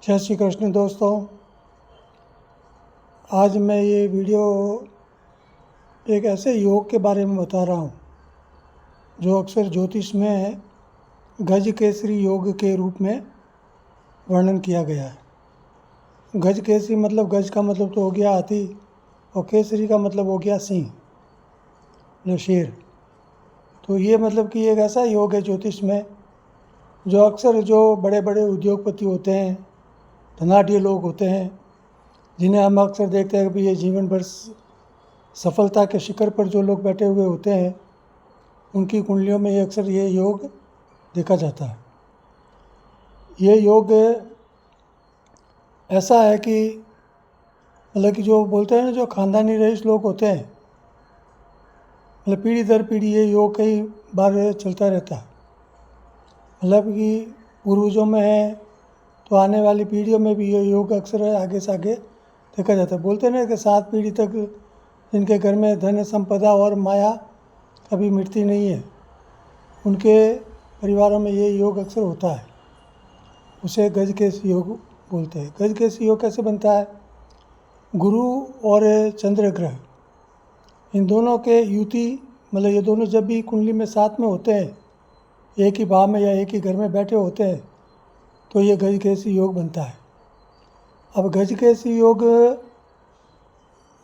जय श्री कृष्ण दोस्तों। आज मैं ये वीडियो एक ऐसे योग के बारे में बता रहा हूँ जो अक्सर ज्योतिष में गज केसरी योग के रूप में वर्णन किया गया है। गज केसरी मतलब गज का मतलब तो हो गया हाथी और केसरी का मतलब हो गया सिंह, मतलब शेर। तो ये मतलब कि एक ऐसा योग है ज्योतिष में जो अक्सर जो बड़े बड़े उद्योगपति होते हैं, धनाढ़ लोग होते हैं, जिन्हें हम अक्सर देखते हैं कि ये जीवन भर सफलता के शिखर पर जो लोग बैठे हुए होते हैं, उनकी कुंडलियों में ये अक्सर ये योग देखा जाता है। ये योग ऐसा है कि मतलब कि जो बोलते हैं ना, जो ख़ानदानी रईस लोग होते हैं, मतलब पीढ़ी दर पीढ़ी ये योग कई बार चलता रहता है। मतलब कि पूर्वजों में है तो आने वाली पीढ़ियों में भी ये योग अक्सर आगे से आगे देखा जाता है। बोलते हैं ना कि 7 पीढ़ी तक जिनके घर में धन संपदा और माया कभी मिटती नहीं है, उनके परिवारों में ये योग अक्सर होता है। उसे गज केस योग बोलते हैं। गज केस योग कैसे बनता है? गुरु और चंद्र ग्रह, इन दोनों के युति, मतलब ये दोनों जब भी कुंडली में साथ में होते हैं, एक ही भाव में या एक ही घर में बैठे होते हैं, तो ये गज केसरी योग बनता है। अब गज केसरी योग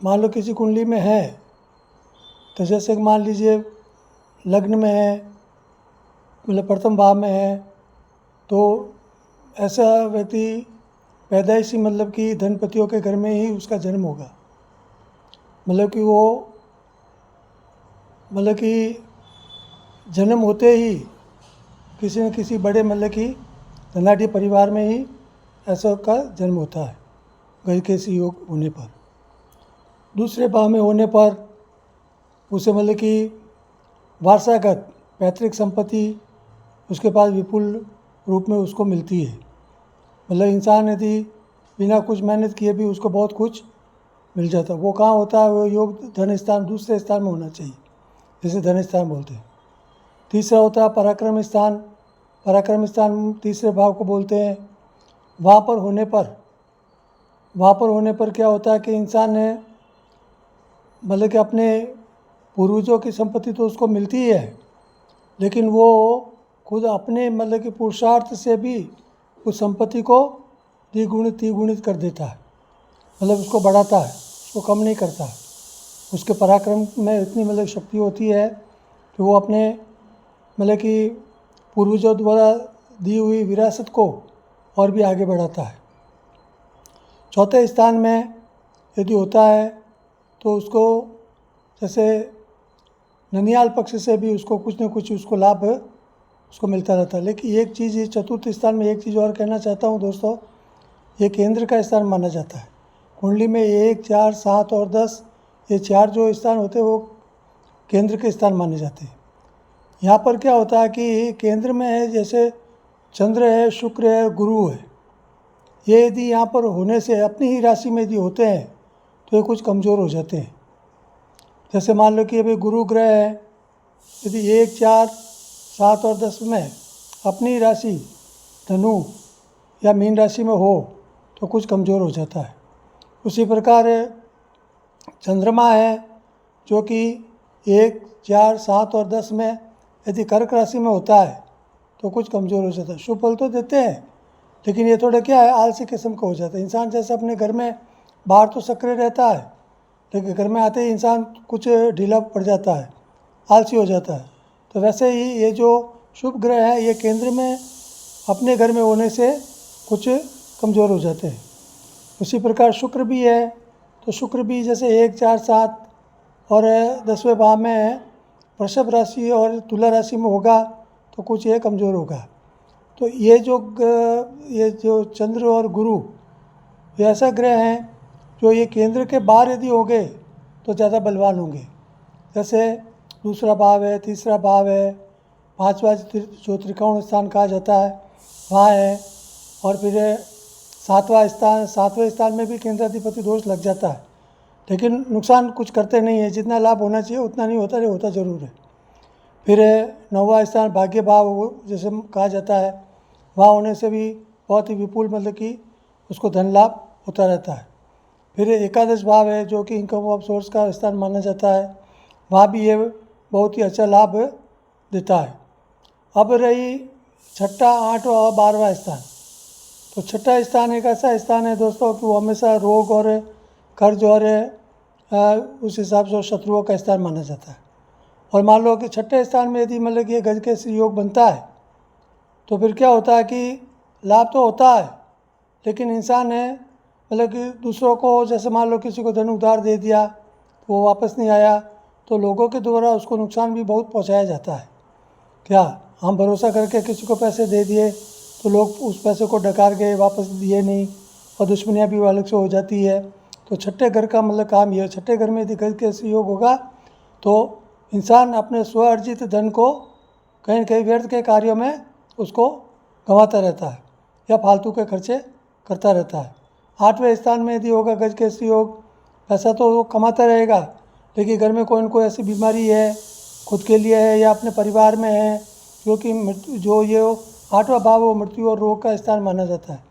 मान लो किसी कुंडली में है, तो जैसे कि मान लीजिए लग्न में है, मतलब प्रथम भाव में है, तो ऐसा व्यक्ति पैदाइशी मतलब कि धनपतियों के घर में ही उसका जन्म होगा। मतलब कि वो मतलब कि जन्म होते ही किसी न किसी बड़े मतलब कि धनाढ़ी परिवार में ही ऐसा का जन्म होता है गज केसरी योग होने पर। दूसरे भाव में होने पर उसे मतलब कि वारसागत पैतृक संपत्ति उसके पास विपुल रूप में उसको मिलती है। मतलब इंसान यदि बिना कुछ मेहनत किए भी उसको बहुत कुछ मिल जाता है। वो कहाँ होता है? वो योग धन स्थान, दूसरे स्थान में होना चाहिए, जिसे धन स्थान बोलते हैं। तीसरा होता है पराक्रम स्थान। पराक्रम स्थान तीसरे भाव को बोलते हैं। वहाँ पर होने पर क्या होता है कि इंसान ने मतलब कि अपने पूर्वजों की संपत्ति तो उसको मिलती ही है, लेकिन वो खुद अपने मतलब कि पुरुषार्थ से भी उस संपत्ति को द्विगुणित तिगुणित कर देता है। मतलब उसको बढ़ाता है, उसको कम नहीं करता। उसके पराक्रम में इतनी मतलब शक्ति होती है कि वो अपने मतलब कि पूर्वजों द्वारा दी हुई विरासत को और भी आगे बढ़ाता है। चौथे स्थान में यदि होता है तो उसको जैसे ननियाल पक्ष से भी उसको कुछ न कुछ उसको लाभ उसको मिलता रहता है। लेकिन एक चीज़, ये चतुर्थ स्थान में एक चीज़ और कहना चाहता हूँ दोस्तों, ये केंद्र का स्थान माना जाता है। कुंडली में 1, 4, 7 और 10, ये 4 जो स्थान होते हैं वो केंद्र के स्थान माने जाते हैं। यहाँ पर क्या होता है कि केंद्र में है, जैसे चंद्र है, शुक्र है, गुरु है, ये यदि यहाँ पर होने से अपनी ही राशि में यदि होते हैं तो ये कुछ कमज़ोर हो जाते हैं। जैसे मान लो कि अभी गुरु ग्रह है, यदि 1, 4, 7 और 10 में अपनी राशि धनु या मीन राशि में हो तो कुछ कमज़ोर हो जाता है। उसी प्रकार चंद्रमा है जो कि 1, 4, 7 और 10 में यदि कर्क राशि में होता है तो कुछ कमज़ोर हो जाता है। शुभ फल तो देते हैं, लेकिन ये थोड़ा क्या है, आलसी किस्म का हो जाता है। इंसान जैसे अपने घर में बाहर तो सक्रिय रहता है, लेकिन घर में आते ही इंसान कुछ ढीला पड़ जाता है, आलसी हो जाता है। तो वैसे ही ये जो शुभ ग्रह है, ये केंद्र में अपने घर में होने से कुछ कमज़ोर हो जाते हैं। उसी प्रकार शुक्र भी है, तो शुक्र भी जैसे 1, 4, 7 और 10वें भाव में वृषभ राशि और तुला राशि में होगा तो कुछ ये कमज़ोर होगा। तो ये जो चंद्र और गुरु, ये ऐसा ग्रह हैं जो ये केंद्र के बाहर यदि हो गए तो ज़्यादा बलवान होंगे। जैसे दूसरा भाव है, तीसरा भाव है, 5वां जो त्रिकोण स्थान कहा जाता है वहाँ है, और फिर 7वें स्थान में भी केंद्राधिपति दोष लग जाता है, लेकिन नुकसान कुछ करते नहीं है। जितना लाभ होना चाहिए उतना नहीं होता, होता ज़रूर है। फिर 9वां स्थान भाग्य भाव जैसे कहा जाता है, वहाँ होने से भी बहुत ही विपुल मतलब कि उसको धन लाभ होता रहता है। फिर एकादश भाव है जो कि इनकम ऑफ सोर्स का स्थान माना जाता है, वहाँ भी ये बहुत ही अच्छा लाभ देता है। अब रही छठा, आठवां और 12वां स्थान। तो छठा स्थान एक ऐसा स्थान है दोस्तों कि वो हमेशा रोग और कर्ज और उस हिसाब से शत्रुओं का स्थान माना जाता है। और मान लो कि छठे स्थान में यदि मतलब कि ये गजकेसरी योग बनता है तो फिर क्या होता है कि लाभ तो होता है, लेकिन इंसान है मतलब कि दूसरों को, जैसे मान लो किसी को धन उधार दे दिया वो वापस नहीं आया, तो लोगों के द्वारा उसको नुकसान भी बहुत पहुंचाया जाता है। क्या हम भरोसा करके किसी को पैसे दे दिए तो लोग उस पैसे को डकार गए, वापस दिए नहीं, और दुश्मनियाँ भी अलग से हो जाती है। तो छठे घर का मतलब काम ये है, छठे घर में यदि गजकेसरी योग होगा तो इंसान अपने स्व अर्जित धन को कहीं न कहीं व्यर्थ के कार्यों में उसको गंवाता रहता है या फालतू के खर्चे करता रहता है। आठवें स्थान में यदि होगा गजकेसरी योग, पैसा तो वो कमाता रहेगा, लेकिन घर में कोई न कोई ऐसी बीमारी है, खुद के लिए है या अपने परिवार में है, जो कि जो ये आठवां भाव वो मृत्यु और रोग का स्थान माना जाता है।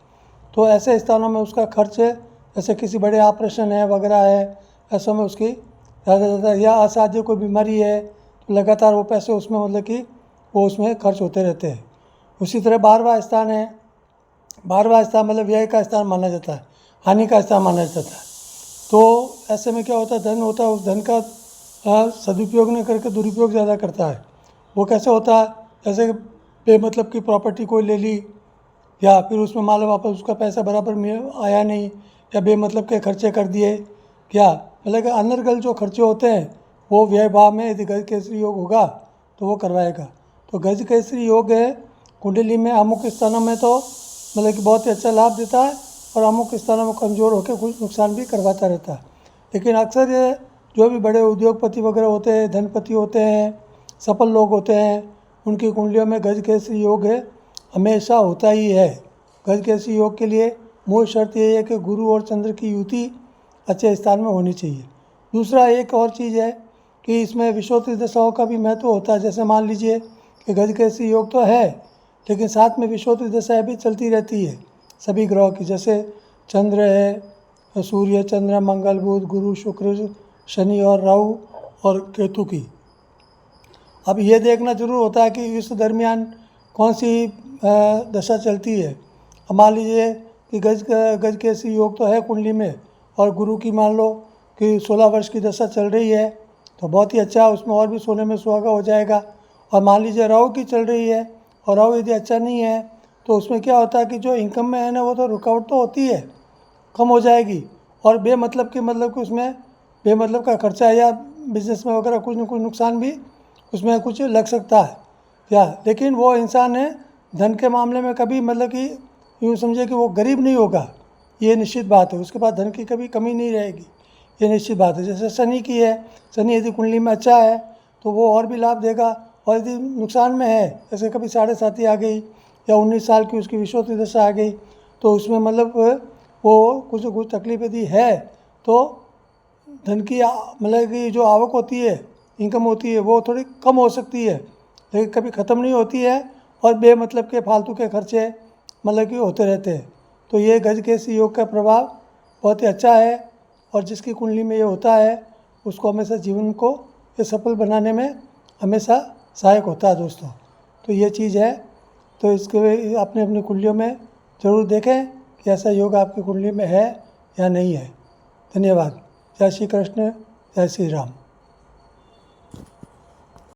तो ऐसे स्थानों में उसका खर्च, जैसे किसी बड़े ऑपरेशन है वगैरह है, ऐसों में उसकी ज़्यादा या असाध्य कोई बीमारी है तो लगातार वो पैसे उसमें मतलब कि वो उसमें खर्च होते रहते हैं। उसी तरह 12वां स्थान है, 12वां स्थान मतलब व्यय का स्थान माना जाता है, हानि का स्थान माना जाता है। तो ऐसे में क्या होता है, धन होता है, उस धन का सदुपयोग नहीं करके दुरुपयोग ज़्यादा करता है। वो कैसे होता है, जैसे बेमतलब की प्रॉपर्टी कोई ले ली या फिर उसमें मान लो वापस उसका पैसा बराबर में आया नहीं, या बेमतलब के खर्चे कर दिए, क्या मतलब कि अनर्गल जो खर्चे होते हैं वो व्यय भाव में यदि गजकेसरी योग होगा तो वो करवाएगा। तो गजकेसरी योग है कुंडली में अमुक स्थानों में तो मतलब कि बहुत ही अच्छा लाभ देता है, और अमुक स्थानों में कमज़ोर होकर कुछ नुकसान भी करवाता रहता है। लेकिन अक्सर ये जो भी बड़े उद्योगपति वगैरह होते हैं, धनपति होते हैं, सफल लोग होते हैं, उनकी कुंडलियों में गजकेसरी योग है हमेशा होता ही है। गजकेसरी योग के लिए मूल शर्त यही है कि गुरु और चंद्र की युति अच्छे स्थान में होनी चाहिए। दूसरा एक और चीज़ है कि इसमें विषोत्तरी दशाओं का भी महत्व होता है। जैसे मान लीजिए कि गजकेसरी योग तो है, लेकिन साथ में विषोत्तरी दशाएँ भी चलती रहती है सभी ग्रहों की, जैसे चंद्र है, सूर्य, चंद्र, मंगल, बुध, गुरु, शुक्र, शनि और राहु और केतु की। अब ये देखना जरूर होता है कि इस दरमियान कौन सी दशा चलती है। अब मान लीजिए कि गजकेसरी योग तो है कुंडली में, और गुरु की मान लो कि 16 वर्ष की दशा चल रही है तो बहुत ही अच्छा, उसमें और भी सोने में सुहागा हो जाएगा। और मान लीजिए राहु की चल रही है और राहु यदि अच्छा नहीं है तो उसमें क्या होता है कि जो इनकम में है ना वो तो रुकावट तो होती है, कम हो जाएगी, और बेमतलब के मतलब कि उसमें बेमतलब का खर्चा या बिजनेस में वगैरह कुछ न कुछ नुकसान भी उसमें कुछ लग सकता है क्या। लेकिन वो इंसान है धन के मामले में कभी मतलब कि यूँ समझे कि वो गरीब नहीं होगा, ये निश्चित बात है। उसके पास धन की कभी कमी नहीं रहेगी, ये निश्चित बात है। जैसे शनि की है, शनि यदि कुंडली में अच्छा है तो वो और भी लाभ देगा, और यदि नुकसान में है, जैसे कभी 7.5 आ गई या 19 साल की उसकी विषोत्तरी दशा आ गई, तो उसमें मतलब वो कुछ तकलीफ यदि है तो धन की मतलब कि जो आवक होती है, इनकम होती है, वो थोड़ी कम हो सकती है, लेकिन कभी ख़त्म नहीं होती है, और बेमतलब के फालतू के खर्चे मतलब कि होते रहते हैं। तो ये गजकेसरी योग का प्रभाव बहुत ही अच्छा है, और जिसकी कुंडली में ये होता है उसको हमेशा जीवन को ये सफल बनाने में हमेशा सहायक होता है दोस्तों। तो ये चीज़ है, तो इसके अपने अपनी कुंडलियों में ज़रूर देखें कि ऐसा योग आपकी कुंडली में है या नहीं है। धन्यवाद। जय श्री कृष्ण, जय श्री राम।